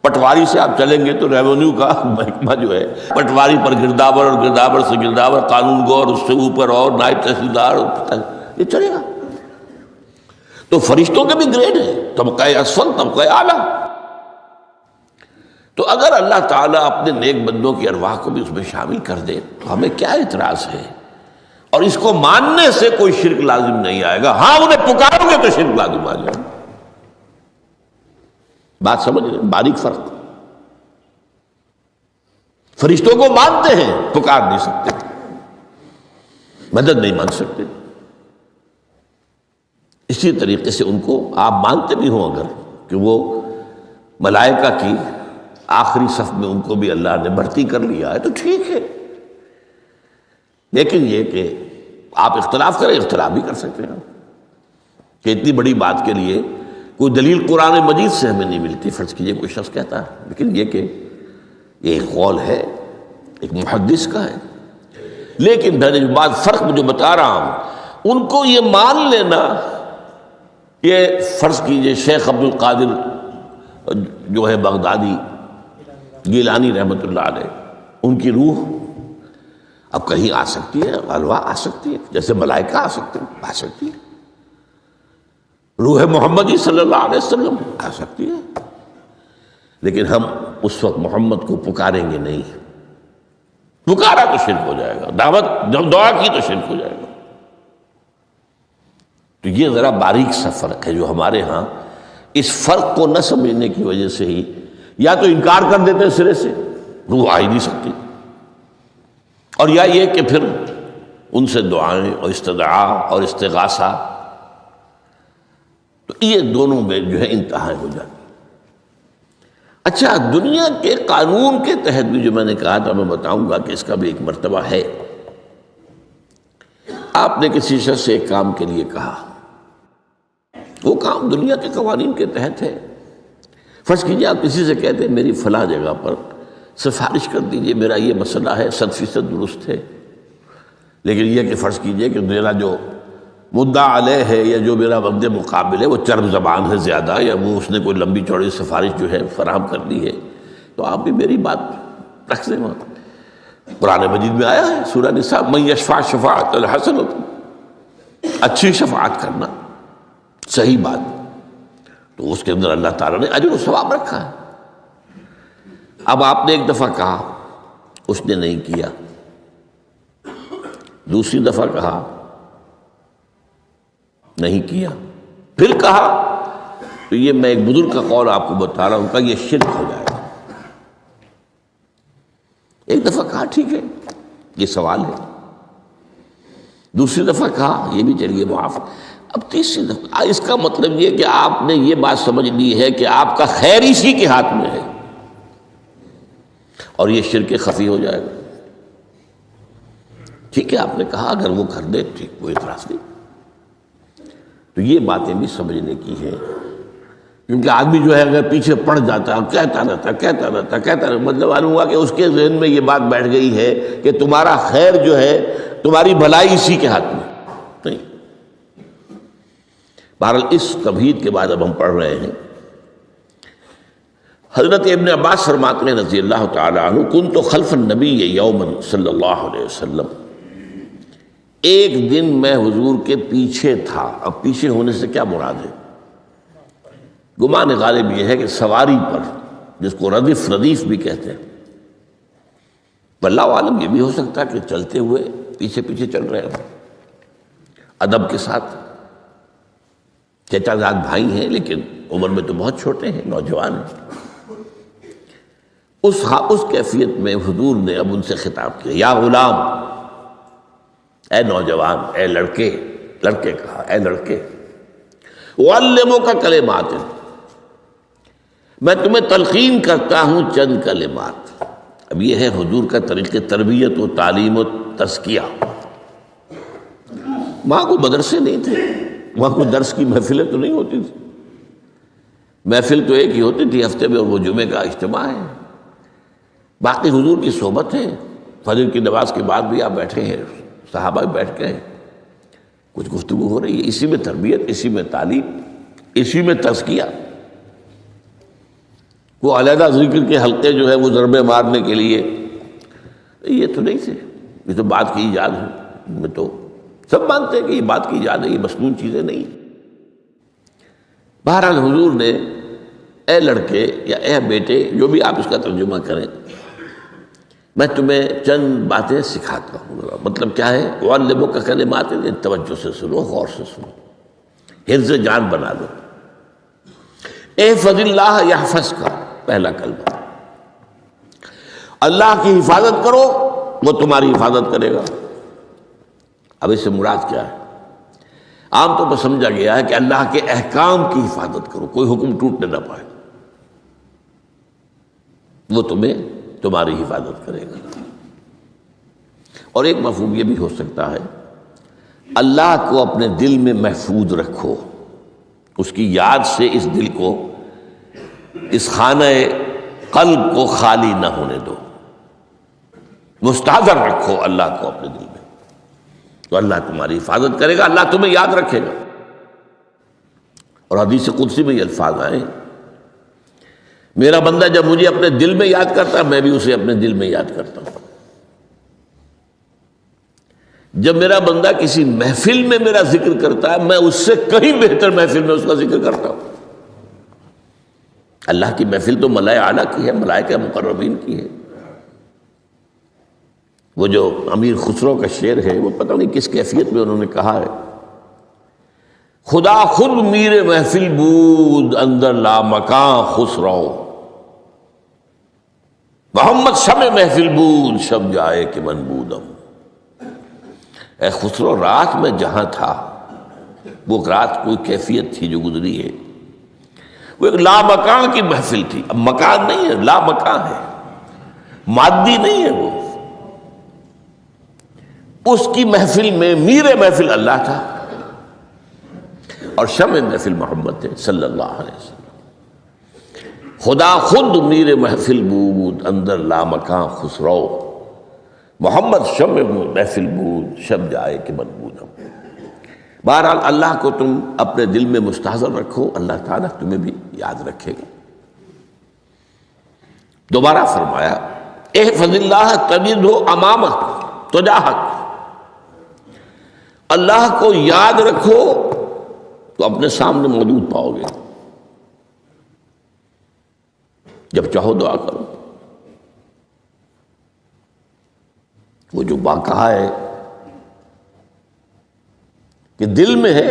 پٹواری سے آپ چلیں گے تو ریونیو کا محکمہ جو ہے، پٹواری پر گرداور اور گرداور سے گرداور، قانون گو اور اس سے اوپر اور نائب تحصیلدار، یہ چلے گا۔ تو فرشتوں کے بھی گریڈ ہیں، طبقہ اسفل، طبقہ اعلیٰ۔ تو اگر اللہ تعالیٰ اپنے نیک بندوں کی ارواح کو بھی اس میں شامل کر دے تو ہمیں کیا اعتراض ہے؟ اور اس کو ماننے سے کوئی شرک لازم نہیں آئے گا۔ ہاں انہیں پکارو گے تو شرک لازم آ جائے گا۔ بات سمجھ رہے؟ باریک فرق۔ فرشتوں کو مانتے ہیں، پکار نہیں سکتے، مدد نہیں مانگ سکتے۔ اسی طریقے سے ان کو آپ مانتے بھی ہوں اگر کہ وہ ملائکہ کی آخری صف میں ان کو بھی اللہ نے بھرتی کر لیا ہے تو ٹھیک ہے، لیکن یہ کہ آپ اختلاف کریں، اختلاف بھی کر سکتے ہیں کہ اتنی بڑی بات کے لیے کوئی دلیل قرآن مجید سے ہمیں نہیں ملتی، فرض کیجئے کوئی شخص کہتا ہے، لیکن یہ کہ یہ ایک قول ہے، ایک محدث کا ہے لیکن میں نے جو بات فرق جو بتا رہا ہوں، ان کو یہ مان لینا، یہ فرض کیجئے شیخ عبد القادر جو ہے بغدادی گیلانی رحمۃ اللہ علیہ، ان کی روح اب کہیں آ سکتی ہے، ارواح آ سکتی ہے، جیسے ملائکہ آ سکتے ہیں، آ سکتی ہے، روح محمدی صلی اللہ علیہ وسلم آ سکتی ہے، لیکن ہم اس وقت محمد کو پکاریں گے نہیں، پکارا تو شرک ہو جائے گا، دعوت جب دعا کی تو شرک ہو جائے گا۔ تو یہ ذرا باریک سا فرق ہے جو ہمارے ہاں اس فرق کو نہ سمجھنے کی وجہ سے ہی یا تو انکار کر دیتے ہیں سرے سے، روح آ ہی نہیں سکتی، اور یا یہ کہ پھر ان سے دعائیں اور استدعا اور استغاثہ، تو یہ دونوں میں جو ہے انتہائی ہو جاتی۔ اچھا، دنیا کے قانون کے تحت بھی جو میں نے کہا تھا، میں بتاؤں گا کہ اس کا بھی ایک مرتبہ ہے۔ آپ نے کسی شخص سے ایک کام کے لیے کہا، وہ کام دنیا کے قوانین کے تحت ہے۔ فرض کیجیے آپ کسی سے کہتے ہیں میری فلاں جگہ پر سفارش کر دیجئے، میرا یہ مسئلہ ہے، 100% درست ہے، لیکن یہ کہ فرض کیجئے کہ میرا جو مدعا علیہ ہے یا جو میرا وقت مقابل ہے وہ چرب زبان ہے زیادہ، یا وہ اس نے کوئی لمبی چوڑی سفارش جو ہے فراہم کر دی ہے، تو آپ بھی میری بات رکھ دیں وہاں۔ قرآن مجید میں آیا ہے سورہ نساء، من یشفع شفاعۃ الحسنۃ، اچھی شفاعت کرنا، صحیح بات، تو اس کے اندر اللہ تعالیٰ نے اجر و ثواب رکھا ہے۔ اب آپ نے ایک دفعہ کہا، اس نے نہیں کیا، دوسری دفعہ کہا، نہیں کیا، پھر کہا، تو یہ میں ایک بزرگ کا قول آپ کو بتا رہا ہوں کہ یہ شرک ہو جائے گا۔ ایک دفعہ کہا ٹھیک ہے، یہ سوال ہے، دوسری دفعہ کہا یہ بھی چلیے معاف، اب تیسری دفعہ، اس کا مطلب یہ کہ آپ نے یہ بات سمجھ لی ہے کہ آپ کا خیر اسی کے ہاتھ میں ہے، اور یہ شرک خفی ہو جائے گا۔ ٹھیک ہے، آپ نے کہا اگر وہ کر دے ٹھیک، کوئی اعتراض نہیں۔ تو یہ باتیں بھی سمجھنے کی ہیں، کیونکہ آدمی جو ہے اگر پیچھے پڑ جاتا ہے، کہتا رہتا، مطلب معلوم ہوا کہ اس کے ذہن میں یہ بات بیٹھ گئی ہے کہ تمہارا خیر جو ہے، تمہاری بھلائی اسی کے ہاتھ میں نہیں۔ بہرحال اس تمہید کے بعد اب ہم پڑھ رہے ہیں، حضرت ابن عباس فرماتے ہیں رضی اللہ تعالی عنہ، کنت خلف النبی یوما صلی اللہ علیہ وسلم، ایک دن میں حضور کے پیچھے تھا۔ اب پیچھے ہونے سے کیا مراد ہے؟ گمان غالب یہ ہے کہ سواری پر، جس کو ردیف بھی کہتے ہیں، واللہ عالم یہ بھی ہو سکتا ہے کہ چلتے ہوئے پیچھے پیچھے چل رہے ہیں، ادب کے ساتھ، چچا زاد بھائی ہیں لیکن عمر میں تو بہت چھوٹے ہیں، نوجوان ہیں۔ اس کیفیت میں حضور نے اب ان سے خطاب کیا، یا غلام، اے نوجوان، اے لڑکے کہا، اے لڑکے، اعلمک کلمات، میں تمہیں تلقین کرتا ہوں چند کلمات۔ اب یہ ہے حضور کا طریقہ تربیت و تعلیم و تزکیہ۔ وہاں کوئی مدرسے نہیں تھے، وہاں کوئی درس کی محفلیں تو نہیں ہوتی تھی، محفل تو ایک ہی ہوتی تھی ہفتے میں، اور وہ جمعے کا اجتماع ہے، باقی حضور کی صحبت ہے۔ فجر کی نماز کے بعد بھی آپ بیٹھے ہیں، صحابہ بھی بیٹھ کے ہیں، کچھ گفتگو ہو رہی ہے، اسی میں تربیت، اسی میں تعلیم، اسی میں تزکیہ۔ وہ علیحدہ ذکر کے حلقے جو ہے وہ ضربے مارنے کے لیے یہ تو نہیں تھے، یہ تو بات کی ایجاد ہے، میں تو سب مانتے ہیں کہ یہ بات کی ایجاد ہے، یہ مصنون چیزیں نہیں۔ بہرحال حضور نے اے لڑکے یا اے بیٹے، جو بھی آپ اس کا ترجمہ کریں، میں تمہیں چند باتیں سکھاتا ہوں۔ مطلب کیا ہے؟ وَعَلِّمُكَ كَلِمَاتٍ، توجہ سے سنو، غور سے سنو، حفظ جان بنا لو۔ احفظ اللہ یحفظک، پہلا کلمہ، اللہ کی حفاظت کرو وہ تمہاری حفاظت کرے گا۔ اب اس سے مراد کیا ہے؟ عام طور پر سمجھا گیا ہے کہ اللہ کے احکام کی حفاظت کرو، کوئی حکم ٹوٹنے نہ پائے، وہ تمہاری حفاظت کرے گا۔ اور ایک مفہوم یہ بھی ہو سکتا ہے، اللہ کو اپنے دل میں محفوظ رکھو، اس کی یاد سے اس دل کو، اس خانہ قلب کو خالی نہ ہونے دو۔ مستحضر رکھو اللہ کو اپنے دل میں، تو اللہ تمہاری حفاظت کرے گا، اللہ تمہیں یاد رکھے گا۔ اور حدیث قدسی میں یہ الفاظ آئے، میرا بندہ جب مجھے اپنے دل میں یاد کرتا ہے میں بھی اسے اپنے دل میں یاد کرتا ہوں۔ جب میرا بندہ کسی محفل میں میرا ذکر کرتا ہے میں اس سے کہیں بہتر محفل میں اس کا ذکر کرتا ہوں۔ اللہ کی محفل تو ملائے اعلیٰ کی ہے، ملائکہ مقربین کی ہے۔ وہ جو امیر خسرو کا شعر ہے وہ پتہ نہیں کس کیفیت میں انہوں نے کہا ہے، خدا خود میر محفل بود اندر لامکاں خسرو، محمد شمع محفل بود شب جائے کہ من بودم۔ اے خسرو، رات میں جہاں تھا وہ رات کوئی کیفیت تھی جو گزری ہے، وہ ایک لامکان کی محفل تھی۔ اب مکان نہیں ہے، لامکان ہے، مادی نہیں ہے وہ۔ اس کی محفل میں میر محفل اللہ تھا اور شمع محفل محمد تھے صلی اللہ علیہ وسلم۔ خدا خود میر محفل بود اندر لامکان خسرو، محمد شمع محفل بود شب جائے کہ من بودم۔ بہرحال اللہ کو تم اپنے دل میں مستحضر رکھو، اللہ تعالیٰ تمہیں بھی یاد رکھے گا۔ دوبارہ فرمایا احفظ اللہ تجدہ امامک تجاہک، اللہ کو یاد رکھو تو اپنے سامنے موجود پاؤ گے، جب چاہو دعا کرو۔ وہ جو واقعہ ہے کہ دل میں ہے،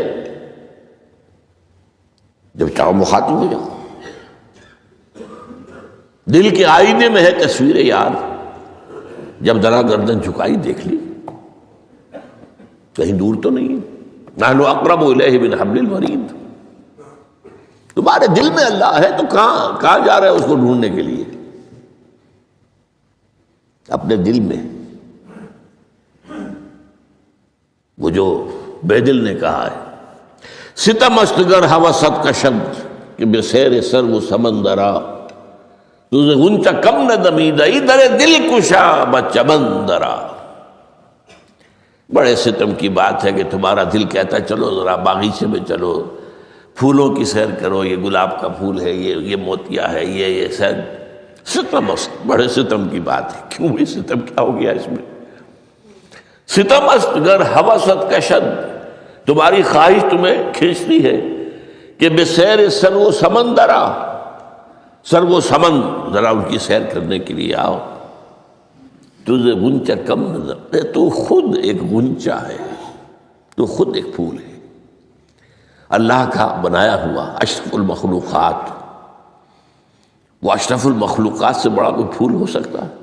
جب چاہو مخاطب ہو جاؤ۔ دل کے آئینے میں ہے تصویر یار، جب ذرا گردن جھکائی دیکھ لی، کہیں دور تو نہیں ہے۔ نحن اقرب الیہ من حبل الورید، تمہارے دل میں اللہ ہے تو کہاں جا رہے ہیں اس کو ڈھونڈنے کے لیے؟ اپنے دل میں۔ وہ جو بے دل نے کہا ہے ستم است گر ہوست کشد کہ بے سیر سر و سمندرا، تجھے غنچہ کم نہ دمیدئی در دل کشا بچمندرا۔ بڑے ستم کی بات ہے کہ تمہارا دل کہتا ہے چلو ذرا باغیچے میں چلو، پھولوں کی سیر کرو، یہ گلاب کا پھول ہے، یہ موتیا ہے، یہ سیر۔ ستم است، بڑے ستم کی بات ہے۔ کیوں یہ ستم کیا ہو گیا اس میں؟ ستم است گر ہوست کشد، تمہاری خواہش تمہیں کھینچتی ہے کہ بے سیر سر و سمندرا، سر و سمن ذرا ان کی سیر کرنے کے لیے آؤ۔ تجھے غنچہ کم نظر، تو خود ایک غنچہ ہے، تو خود ایک پھول ہے، اللہ کا بنایا ہوا اشرف المخلوقات۔ وہ اشرف المخلوقات سے بڑا کوئی پھول ہو سکتا ہے؟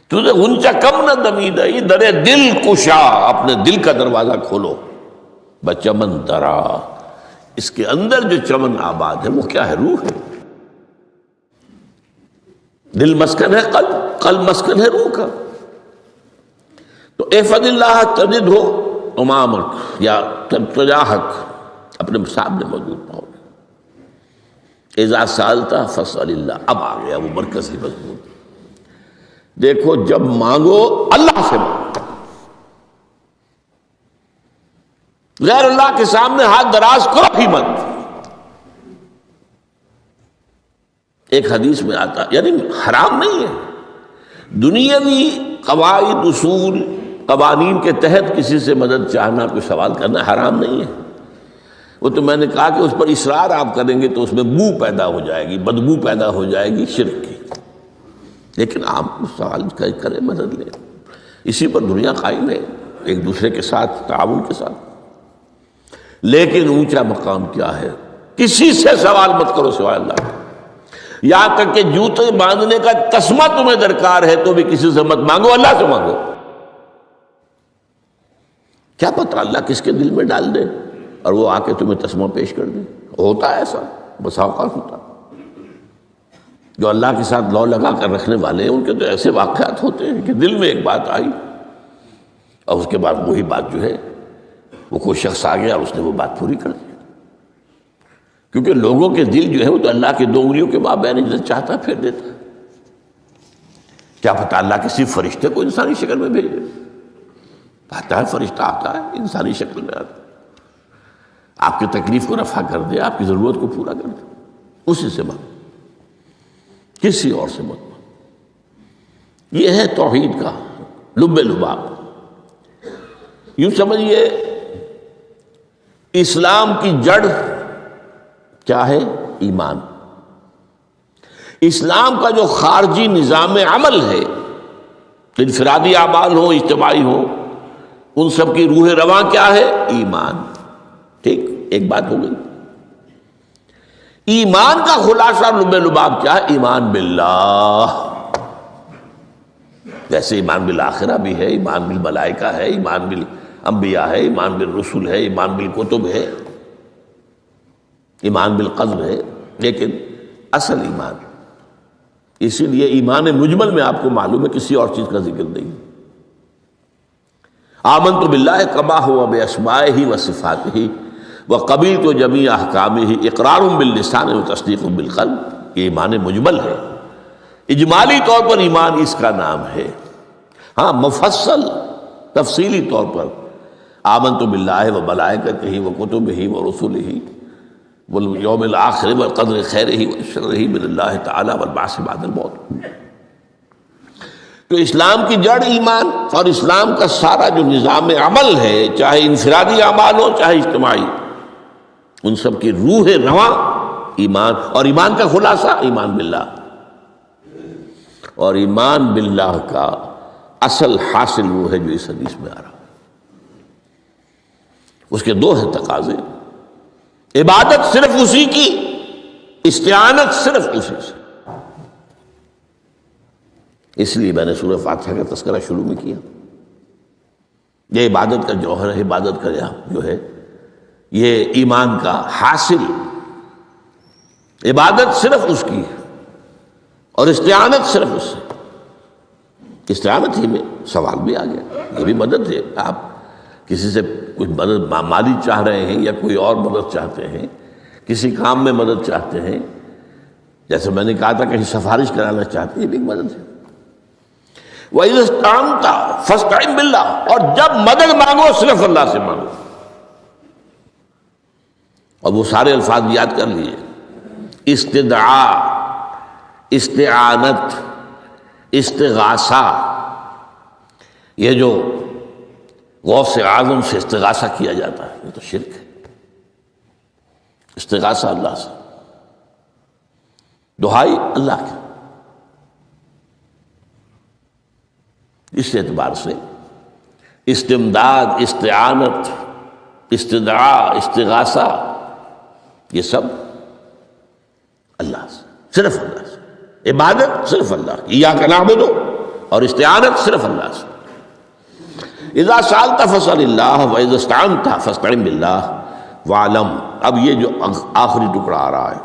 تجھے غنچہ کم نہ دمیدئی در دل کشا، اپنے دل کا دروازہ کھولو، بچمن درا، اس کے اندر جو چمن آباد ہے وہ کیا ہے؟ روح ہے۔ دل مسکن ہے قلب، قلب مسکن ہے روح کا۔ تو احفظ اللہ تجدہ امامک یا تجاہک، اپنے سامنے موجود پاؤ گے۔ اذا سألت فاسأل اللہ، اب آ گیا وہ مرکزی مضمون۔ دیکھو جب مانگو اللہ سے مانگو، غیر اللہ کے سامنے ہاتھ دراز کرو ہی مت۔ ایک حدیث میں آتا، یعنی حرام نہیں ہے، دنیاوی قواعد اصول قوانین کے تحت کسی سے مدد چاہنا، کوئی سوال کرنا حرام نہیں ہے۔ وہ تو میں نے کہا کہ اس پر اصرار آپ کریں گے تو اس میں بو پیدا ہو جائے گی، بدبو پیدا ہو جائے گی شرک کی، لیکن آپ سوال کریں، مدد لیں، اسی پر دنیا قائم ہے، ایک دوسرے کے ساتھ تعاون کے ساتھ۔ لیکن اونچا مقام کیا ہے؟ کسی سے سوال مت کرو سوائے اللہ کے، یہاں تک کہ جوتے باندھنے کا تسمہ تمہیں درکار ہے تو بھی کسی سے مت مانگو، اللہ سے مانگو۔ کیا پتہ اللہ کس کے دل میں ڈال دے اور وہ آ کے تمہیں تسمہ پیش کر دے۔ ہوتا ہے ایسا، بسا اوقات ہوتا۔ جو اللہ کے ساتھ لو لگا کر رکھنے والے ہیں ان کے تو ایسے واقعات ہوتے ہیں کہ دل میں ایک بات آئی اور اس کے بعد وہی بات جو ہے وہ کوئی شخص آ گیا اور اس نے وہ بات پوری کر دی۔ کیونکہ لوگوں کے دل جو ہے وہ تو اللہ کے دو انگلیوں کے مابین جسے چاہتا پھیر دیتا ہے۔ کیا پتہ اللہ کسی فرشتے کو انسانی شکل میں بھیجے؟ آتا ہے فرشتہ، آتا ہے انسانی شکل میں آتا ہے، آپ کی تکلیف کو رفع کر دے، آپ کی ضرورت کو پورا کر دے، اسی سے مانگو، کسی اور سے مت مانگو۔ یہ ہے توحید کا لب لباب۔ یوں سمجھیے اسلام کی جڑ کیا ہے؟ ایمان۔ اسلام کا جو خارجی نظام عمل ہے، انفرادی اعمال ہو، اجتماعی ہو، ان سب کی روح رواں کیا ہے؟ ایمان۔ ٹھیک، ایک بات ہو گئی۔ ایمان کا خلاصہ لب لباب کیا ہے؟ ایمان باللہ۔ جیسے ایمان بالآخرہ بھی ہے، ایمان بالملائکہ ہے، ایمان بالانبیاء ہے، ایمان بالرسل ہے، ایمان بالکتب ہے، ایمان بالقدر ہے، لیکن اصل ایمان، اسی لیے ایمان مجمل میں آپ کو معلوم ہے کسی اور چیز کا ذکر نہیں۔ آمنت باللہ کما ہوا باسمائہ وصفاتہ وقبلت جمیع احکامہ اقرار باللسان وتصدیق بالقلب۔ یہ ایمان مجمل ہے، اجمالی طور پر ایمان اس کا نام ہے۔ ہاں مفصل تفصیلی طور پر آمنت باللہ وملائکتہ وکتبہ ورسلہ والیوم الآخر والقدر خیرہ وشرہ من اللہ تعالی والبعث بعد الموت۔ تو اسلام کی جڑ ایمان، اور اسلام کا سارا جو نظام عمل ہے، چاہے انفرادی اعمال ہو چاہے اجتماعی، ان سب کی روح رواں ایمان، اور ایمان کا خلاصہ ایمان باللہ۔ اور ایمان باللہ کا اصل حاصل وہ ہے جو اس حدیث میں آ رہا ہے۔ اس کے دو ہیں تقاضے، عبادت صرف اسی کی، استعانت صرف اسی سے۔ اس لیے میں نے سورہ فاتحہ کا تذکرہ شروع میں کیا۔ یہ عبادت کا جوہر ہے، عبادت کا جو ہے یہ ایمان کا حاصل، عبادت صرف اس کی ہے اور استعانت صرف اس سے۔ استعانت ہی میں سوال بھی آ گیا، یہ بھی مدد ہے۔ آپ کسی سے کچھ مدد مالی چاہ رہے ہیں یا کوئی اور مدد چاہتے ہیں، کسی کام میں مدد چاہتے ہیں، جیسے میں نے کہا تھا کہیں سفارش کرانا چاہتے ہیں، یہ بھی ایک مدد ہے۔ وَإِذَا اسْتَعَنْتَ فَاسْتَعِنْ بِاللَّهِ، اور جب مدد مانگو صرف اللہ سے مانگو۔ اور وہ سارے الفاظ یاد کر لیجیے، استدعاء، استعانت، استغاثہ، یہ جو غوث اعظم سے استغاثہ کیا جاتا ہے یہ تو شرک ہے۔ استغاثہ اللہ سے، دعائی اللہ کی۔ اس اعتبار سے استمداد، استعانت، استدعاء، استغاثہ، یہ سب اللہ سے، صرف اللہ سے۔ عبادت صرف اللہ کی، ایاک نعبد، اور استعانت صرف اللہ سے۔ اذا سألت فاسأل اللہ واذا استعنت فاستعن باللہ واعلم۔ اب یہ جو آخری ٹکڑا آ رہا ہے،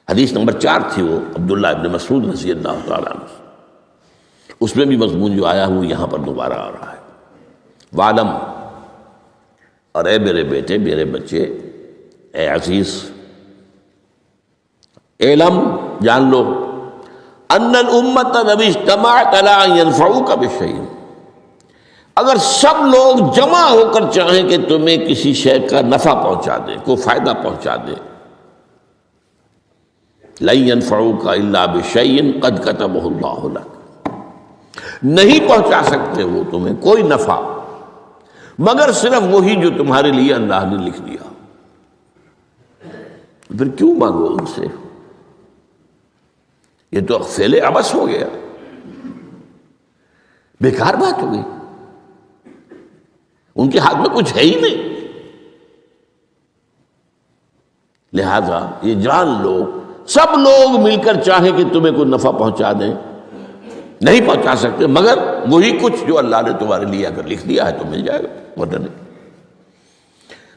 حدیث نمبر 4 تھی وہ عبداللہ ابن مسعود رضی اللہ تعالیٰ عنہ، اس میں بھی مضمون جو آیا وہ یہاں پر دوبارہ آ رہا ہے۔ واعلم، اور اے میرے بیٹے، میرے بچے، اے عزیز، علم، جان لو، ان الامت لو اجتمعت علی ان ينفعوک بشیء، اگر سب لوگ جمع ہو کر چاہیں کہ تمہیں کسی شے کا نفع پہنچا دیں، کوئی فائدہ پہنچا دیں، لن ينفعوک الا بشیء قد کتبہ اللہ لک، نہیں پہنچا سکتے وہ تمہیں کوئی نفع مگر صرف وہی جو تمہارے لیے اللہ نے لکھ دیا۔ پھر کیوں مانگو ان سے؟ یہ تو فعل عبث ہو گیا، بیکار بات ہو گئی، ان کے ہاتھ میں کچھ ہے ہی نہیں۔ لہذا یہ جان لو، سب لوگ مل کر چاہیں کہ تمہیں کوئی نفع پہنچا دیں، نہیں پہنچا سکتے مگر وہی کچھ جو اللہ نے تمہارے لیے اگر لکھ دیا ہے تو مل جائے گا، ورنہ نہیں۔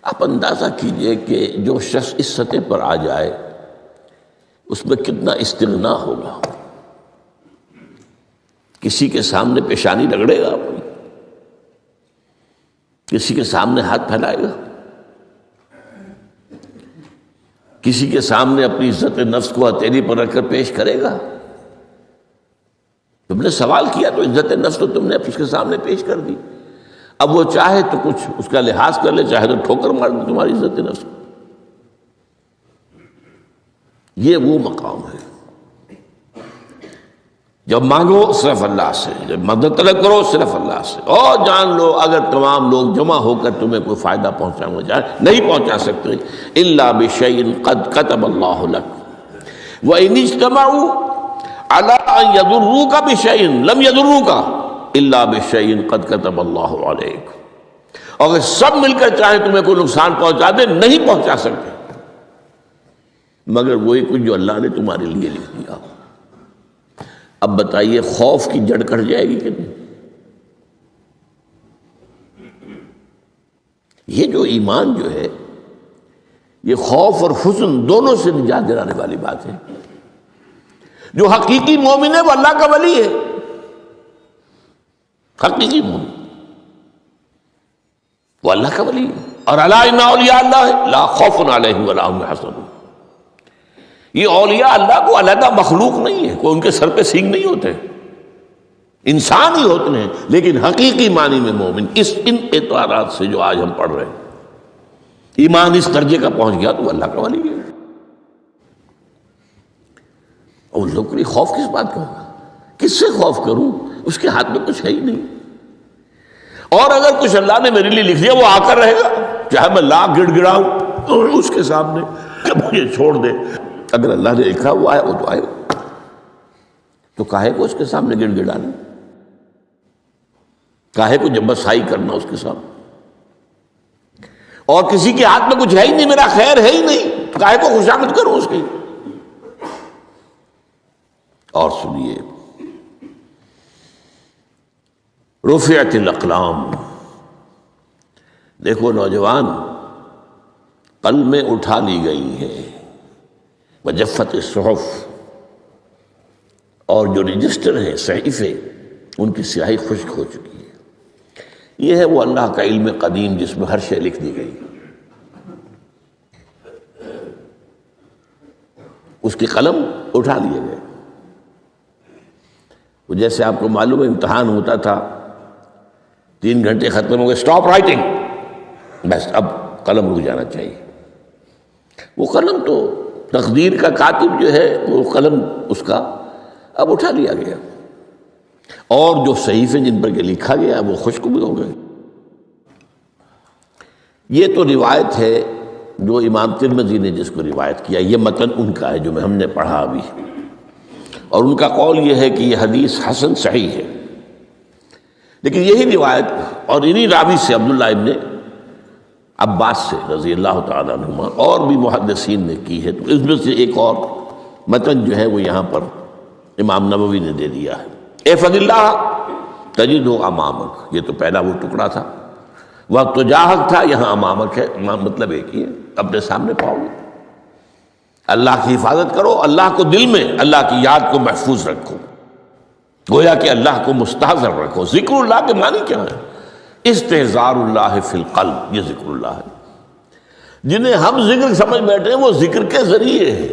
آپ اندازہ کیجئے کہ جو شخص اس سطح پر آ جائے اس میں کتنا استغنا ہوگا، کسی کے سامنے پیشانی رگڑے گا اپنی، کسی کے سامنے ہاتھ پھیلائے گا، کسی کے سامنے اپنی عزت نفس کو ہتھیلی پر رکھ کر پیش کرے گا، ہم نے سوال کیا تو عزت نفس تو تم نے اس کے سامنے پیش کر دی. اب وہ چاہے تو کچھ اس کا لحاظ کر لے، چاہے تو ٹھوکر مار دے تمہاری عزت نفس. یہ وہ مقام ہے جب مانگو صرف اللہ سے، جب مدد طلب کرو صرف اللہ سے، اور جان لو اگر تمام لوگ جمع ہو کر تمہیں کوئی فائدہ پہنچانا چاہے نہیں پہنچا سکتے. الا بشیء قد کتب اللہ لک وان اجتمعوا علی ان یضروک بشیء لم یضروک الا بشیء قد کتب اللہ علیک. اگر سب مل کر چاہے تمہیں کوئی نقصان پہنچا دے نہیں پہنچا سکتے مگر وہی کچھ جو اللہ نے تمہارے لیے لکھ دیا. اب بتائیے خوف کی جڑ کٹ جائے گی کہ نہیں؟ یہ جو ایمان جو ہے یہ خوف اور حزن دونوں سے نجات دلانے والی بات ہے. جو حقیقی مومن ہے وہ اللہ کا ولی ہے، حقیقی مومن وہ اللہ کا ولی ہے. اور الا ان اولیاء اللہ لا خوف علیہم ولا هم يحزنون. یہ اولیاء اللہ کو علیحدہ مخلوق نہیں ہے، کوئی ان کے سر پہ سینگ نہیں ہوتے، انسان ہی ہوتے ہیں، لیکن حقیقی معنی میں مومن. ان اعتبارات سے جو آج ہم پڑھ رہے ہیں ایمان اس درجے کا پہنچ گیا تو وہ اللہ کا ولی ہے. اور لوگ کو خوف کس بات کا ہوگا؟ کس سے خوف کروں؟ اس کے ہاتھ میں کچھ ہے ہی نہیں. اور اگر کچھ اللہ نے میرے لیے لکھ دیا وہ آ کر رہے گا، چاہے میں لاکھ گڑ گڑاؤں اس کے سامنے کہ مجھے چھوڑ دے. اگر اللہ نے لکھا وہ آئے وہ تو آئے، تو کاہے کو اس کے سامنے گڑ گڑانا، کاہے کو جبسائی کرنا اس کے سامنے. اور کسی کے ہاتھ میں کچھ ہے ہی نہیں، میرا خیر ہے ہی نہیں، کاہے کو خوشامد کروں اس کی. اور سنیے رفعت الاقلام، دیکھو نوجوان قلمیں اٹھا لی گئی ہیں، وجفت الصحف، اور جو رجسٹر ہیں صحیفے ان کی سیاہی خشک ہو چکی ہے. یہ ہے وہ اللہ کا علم قدیم جس میں ہر شے لکھ دی گئی. اس کے قلم اٹھا لیے گئے. وہ جیسے آپ کو معلوم ہے امتحان ہوتا تھا، 3 گھنٹے ختم ہو گئے، اسٹاپ رائٹنگ، بس اب قلم رک جانا چاہیے. وہ قلم تو تقدیر کا کاتب جو ہے وہ قلم اس کا اب اٹھا لیا گیا، اور جو صحیفے جن پر کہ لکھا گیا وہ خشک بھی ہو گئے. یہ تو روایت ہے جو امام ترمذی نے جس کو روایت کیا، یہ متن ان کا ہے جو ہم نے پڑھا ابھی، اور ان کا قول یہ ہے کہ یہ حدیث حسن صحیح ہے. لیکن یہی روایت اور انہی راوی سے عبداللہ ابن عباس سے رضی اللہ تعالیٰ عنہما اور بھی محدثین نے کی ہے. تو اس میں سے ایک اور متن جو ہے وہ یہاں پر امام نووی نے دے دیا ہے. احفظ اللہ تجدہ امامک، یہ تو پہلا وہ ٹکڑا تھا. وقت تو جاہک تھا، یہاں امامک ہے، مطلب ایک ہی ہے، اپنے سامنے پاؤ گے. اللہ کی حفاظت کرو، اللہ کو دل میں، اللہ کی یاد کو محفوظ رکھو، گویا کہ اللہ کو مستحضر رکھو. ذکر اللہ کے معنی کیا ہے؟ استحضار اللہ فی القلب، یہ ذکر اللہ ہے. جنہیں ہم ذکر سمجھ بیٹھے ہیں وہ ذکر کے ذریعے ہے.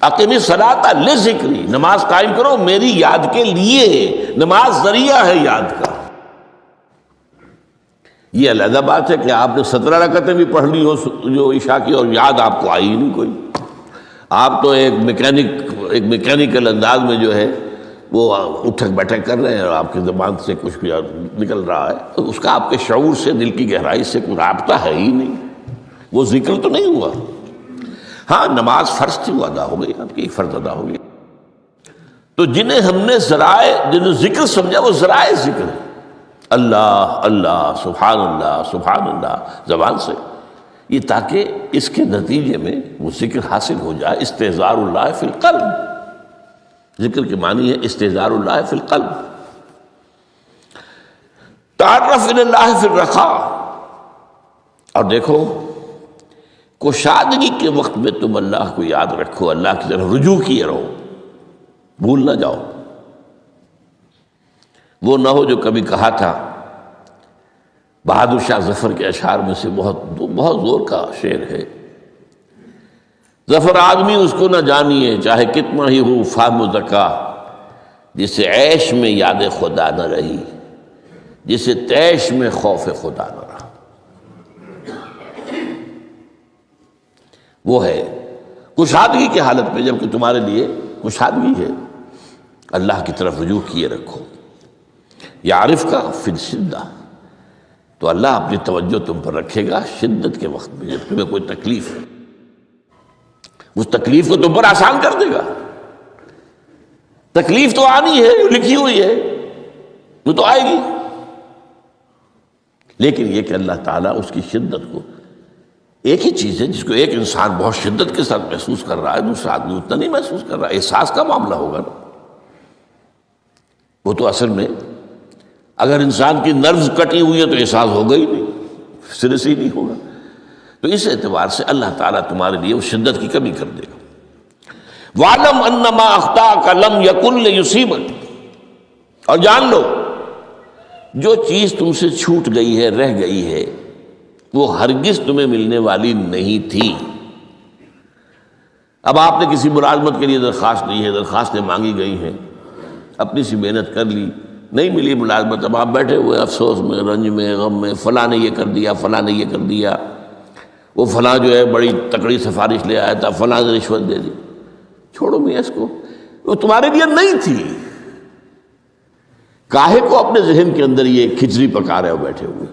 اقیم الصلاۃ لذکری، نماز قائم کرو میری یاد کے لیے، نماز ذریعہ ہے یاد کا. یہ علیحدہ بات ہے کہ آپ نے 17 رکعتیں بھی پڑھ لی ہو جو عشاء کی اور یاد آپ کو آئی ہی نہیں کوئی. آپ تو ایک میکینیکل انداز میں جو ہے وہ اٹھک بیٹھک کر رہے ہیں اور آپ کی زبان سے کچھ بھی نکل رہا ہے، تو اس کا آپ کے شعور سے، دل کی گہرائی سے کوئی رابطہ ہے ہی نہیں، وہ ذکر تو نہیں ہوا. ہاں نماز فرض تھی وہ ادا ہو گئی، آپ کی فرض ادا ہو گئی. تو جنہیں ہم نے ذرائع، جنہیں ذکر سمجھا وہ ذرائع ذکر ہے. اللہ اللہ سبحان اللہ سبحان اللہ زبان سے، یہ تاکہ اس کے نتیجے میں وہ ذکر حاصل ہو جائے. استحضار اللہ فی القلب، ذکر کے معنی ہے استحضار اللہ فی القلب. تعرف الی اللہ فی الرخاء، اور دیکھو کشادگی کے وقت میں تم اللہ کو یاد رکھو، اللہ کی طرف رجوع کیے رہو، بھول نہ جاؤ. وہ نہ ہو جو کبھی کہا تھا، بہادر شاہ ظفر کے اشعار میں سے بہت زور کا شعر ہے. ظفر آدمی اس کو نہ جانیے چاہے کتنا ہی ہو فہم و ذکا، جسے عیش میں یاد خدا نہ رہی، جسے تیش میں خوف خدا نہ رہا، وہ ہے کشادگی کی حالت میں جب کہ تمہارے لیے کشادگی ہے، اللہ کی طرف رجوع کیے رکھو۔ یعرف کا فی الشدہ، تو اللہ اپنی توجہ تم پر رکھے گا شدت کے وقت میں، جب تمہیں کوئی تکلیف ہے اس تکلیف کو تم پر آسان کر دے گا۔ تکلیف تو آنی ہے، لکھی ہوئی ہے، وہ تو آئے گی، لیکن یہ کہ اللہ تعالیٰ اس کی شدت کو، ایک ہی چیز ہے جس کو ایک انسان بہت شدت کے ساتھ محسوس کر رہا ہے، دوسرا آدمی اتنا نہیں محسوس کر رہا ہے، احساس کا معاملہ ہوگا نا۔ وہ تو اصل میں اگر انسان کی نروز کٹی ہوئی ہے تو احساس ہوگا ہی نہیں، سرے سے ہی نہیں ہوگا۔ تو اس اعتبار سے اللہ تعالیٰ تمہارے لیے وہ شدت کی کمی کر دے گا۔ وَعْلَمْ أَنَّمَا أَخْطَأَكَ لَمْ يَكُنْ لِيُصِيبَكَ، اور جان لو جو چیز تم سے چھوٹ گئی ہے، رہ گئی ہے، وہ ہرگز تمہیں ملنے والی نہیں تھی۔ اب آپ نے کسی ملازمت کے لیے درخواست دی ہے، درخواستیں مانگی گئی ہیں، اپنی سی محنت کر لی، نہیں ملی ملازمت، اب آپ بیٹھے ہوئے افسوس میں، رنج میں، غم میں، فلاں نے یہ کر دیا، فلاں نے یہ کر دیا، وہ فلاں جو ہے بڑی تکڑی سفارش لے آیا تھا، فلاں نے رشوت دے دی۔ چھوڑو میاں اس کو، وہ تمہارے لیے نہیں تھی۔ کاہے کو اپنے ذہن کے اندر یہ کھچڑی پکا رہے ہو بیٹھے ہوئے؟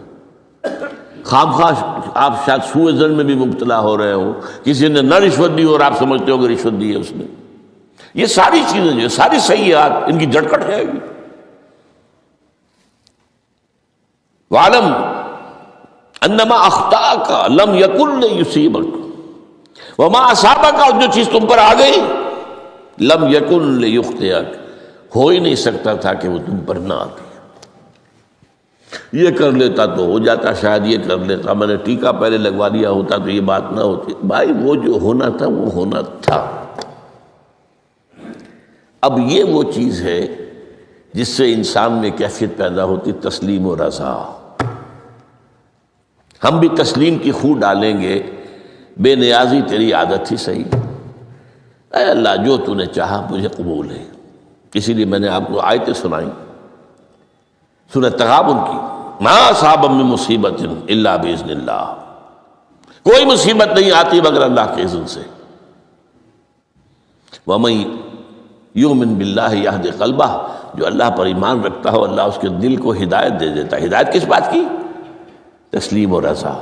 خواہ آپ شاید سوء ظن میں بھی مبتلا ہو رہے ہو، کسی نے نہ رشوت دی اور آپ سمجھتے ہو کہ رشوت دی ہے اس نے۔ یہ ساری چیزیں جو ساری سیئات، ان کی جڑ کٹ جائے گی۔ وَعْلَمْ أَنَّمَا أَخْطَأَكَ لَمْ يَكُنْ لِيُصِيبَكَ وَمَا أَصَابَكَ، اور جو چیز تم پر آ گئی، لَمْ يَكُنْ لِيُخْطِئَكَ، ہو ہی نہیں سکتا تھا کہ وہ تم پر نہ آتی۔ یہ کر لیتا تو ہو جاتا، شاید یہ کر لیتا، میں نے ٹیکا پہلے لگوا دیا ہوتا تو یہ بات نہ ہوتی۔ بھائی وہ جو ہونا تھا وہ ہونا تھا۔ اب یہ وہ چیز ہے جس سے انسان میں کیفیت پیدا ہوتی تسلیم و رضا۔ ہم بھی تسلیم کی خو ڈالیں گے، بے نیازی تیری عادت ہی صحیح، اے اللہ جو تو نے چاہا مجھے قبول ہے۔ اسی لیے میں نے آپ کو آیتیں سنائیں سورہ تغابن کی، ما اصاب من مصیبت الا باذن اللہ، کوئی مصیبت نہیں آتی مگر اللہ کے اذن سے۔ ومن یؤمن باللہ یہد قلبہ، جو اللہ پر ایمان رکھتا ہو اللہ اس کے دل کو ہدایت دے دیتا ہے۔ ہدایت کس بات کی؟ تسلیم و رضا۔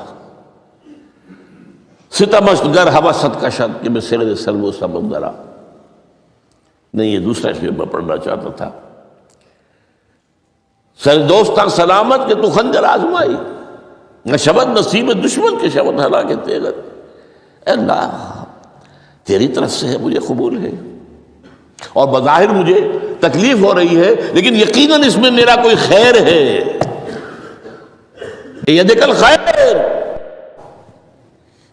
ستمست گر حوست کشد کہ میں سر سلو سمندرا، نہیں یہ دوسرا شعر میں پڑھنا چاہتا تھا۔ سر دوستاں سلامت کہ تو خنجر آزمائی، نہ شبد نصیب دشمن کے شبد ہلاکے تیغت۔ اے اللہ تیری طرف سے ہے، مجھے قبول ہے، اور بظاہر مجھے تکلیف ہو رہی ہے لیکن یقیناً اس میں میرا کوئی خیر ہے۔ یدک الخیر،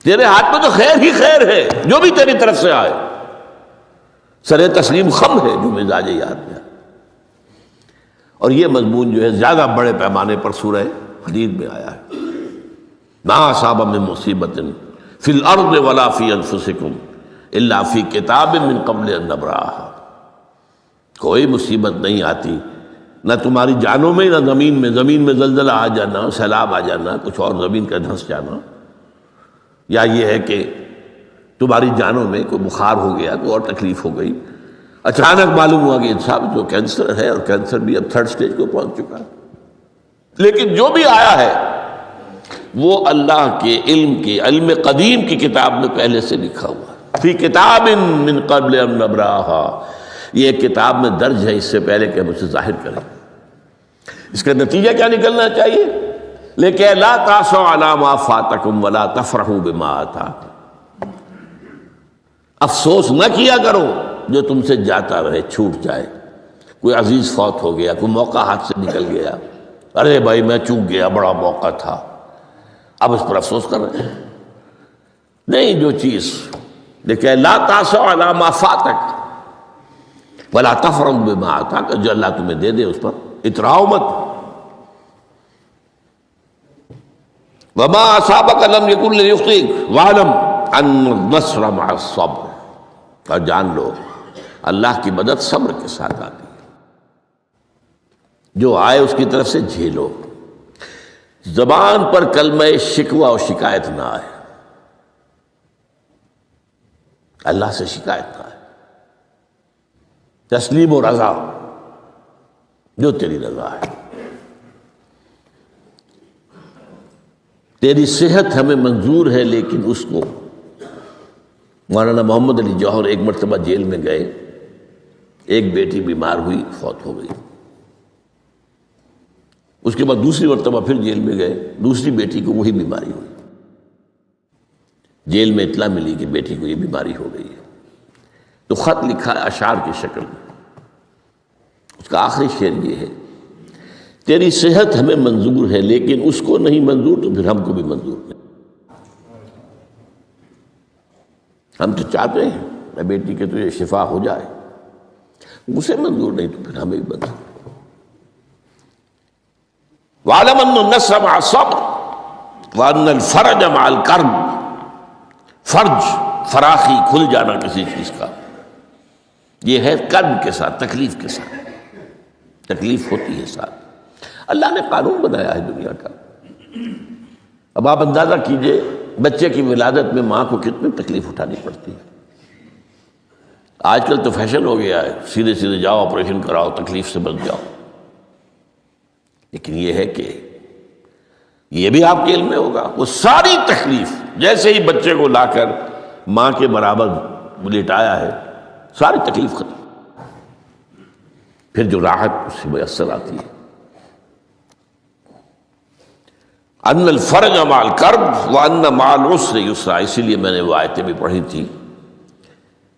تیرے ہاتھ میں تو خیر ہی خیر ہے، جو بھی تیری طرف سے آئے۔ سر تسلیم خم ہے جو مزاج یاد میں، اور یہ مضمون جو ہے زیادہ بڑے پیمانے پر سورہ حدید میں آیا ہے۔ ما اصاب من مصیبت فی الارض ولا فی انفسکم الا فی کتاب من قبل ان نبرأہا، کوئی مصیبت نہیں آتی نہ تمہاری جانوں میں نہ زمین میں زلزلہ آ جانا، سیلاب آ جانا، کچھ اور زمین کا دھنس جانا، یا یہ ہے کہ تمہاری جانوں میں کوئی بخار ہو گیا، کوئی اور تکلیف ہو گئی، اچانک معلوم ہوا کہ صاحب جو کینسر ہے، اور کینسر بھی اب 3rd سٹیج کو پہنچ چکا ہے، لیکن جو بھی آیا ہے وہ اللہ کے علم قدیم کی کتاب میں پہلے سے لکھا ہوا ہے۔ فی کتاب من قبل ان نبرأہا، یہ کتاب میں درج ہے اس سے پہلے کہ ہم اسے ظاہر کریں۔ اس کا نتیجہ کیا نکلنا چاہیے؟ لیکن لا تاسوا علی ما فاتکم ولا تفرحوا بما آتاکم، افسوس نہ کیا کرو جو تم سے جاتا رہے، چھوٹ جائے، کوئی عزیز فوت ہو گیا، کوئی موقع ہاتھ سے نکل گیا، ارے بھائی میں چوک گیا، بڑا موقع تھا، اب اس پر افسوس کر رہے ہیں۔ نہیں، جو چیز لیکن لا تاسوا علی ما فاتک ولا تفرحوا بما آتاک، جو اللہ تمہیں دے دے اس پر اتراؤ مت۔ وما اصابک لم یکن لیخطئک واعلم ان النصر مع الصبر، اور جان لو اللہ کی مدد صبر کے ساتھ آتی ہے۔ جو آئے اس کی طرف سے جھیلو، زبان پر کلمہ شکوہ و شکایت نہ آئے، اللہ سے شکایت نہ آئے، تسلیم و رضا، جو تیری رضا ہے۔ تیری صحت ہمیں منظور ہے، لیکن اس کو مولانا محمد علی جوہر ایک مرتبہ جیل میں گئے، ایک بیٹی بیمار ہوئی، فوت ہو گئی۔ اس کے بعد دوسری مرتبہ پھر جیل میں گئے، دوسری بیٹی کو وہی بیماری ہوئی۔ جیل میں اطلاع ملی کہ بیٹی کو یہ بیماری ہو گئی ہے، تو خط لکھا اشعار کی شکل میں۔ اس کا آخری شعر یہ ہے، تیری صحت ہمیں منظور ہے لیکن اس کو نہیں منظور تو پھر ہم کو بھی منظور نہیں۔ ہم تو چاہتے ہیں میں بیٹی کے تجھے شفا ہو جائے، اسے منظور نہیں تو پھر ہمیں بھی منظور۔ وَاعْلَمْ أَنَّ النَّصْرَ مَعَ الصَّبْرِ وَأَنَّ الْفَرَجَ مَعَ الْكَرْبِ۔ فرج، فراخی، کھل جانا کسی چیز کا، یہ ہے کرب کے ساتھ، تکلیف کے ساتھ، تکلیف ہوتی ہے ساتھ۔ اللہ نے قانون بنایا ہے دنیا کا۔ اب آپ اندازہ کیجئے بچے کی ولادت میں ماں کو کتنی تکلیف اٹھانی پڑتی ہے۔ آج کل تو فیشن ہو گیا ہے، سیدھے سیدھے جاؤ، آپریشن کراؤ، تکلیف سے بچ جاؤ، لیکن یہ ہے کہ یہ بھی آپ کے علم میں ہوگا، وہ ساری تکلیف جیسے ہی بچے کو لا کر ماں کے برابر لٹایا ہے، ساری تکلیف ختم، پھر جو راحت اس سے میسر آتی ہے۔ ان الفرج مع الکرب وان مع العسر یسرا، اسی لیے میں نے وہ آیتیں بھی پڑھی تھی،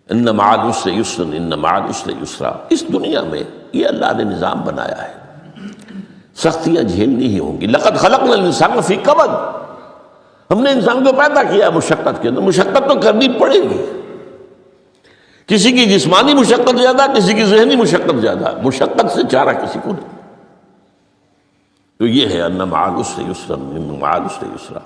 ان مع العسر یسرا ان مع العسر یسرا۔ اس دنیا میں یہ اللہ نے نظام بنایا ہے، سختیاں جھیلنی ہی ہوں گی۔ لقد خلقنا الانسان فی کبد، ہم نے انسان کو پیدا کیا مشقت کے اندر، مشقت تو کرنی پڑے گی۔ کسی کی جسمانی مشقت زیادہ، کسی کی ذہنی مشقت زیادہ، مشقت سے چارہ کسی کو نہیں۔ تو یہ ہے ان مع العسر یسرا ان مع العسر یسرا۔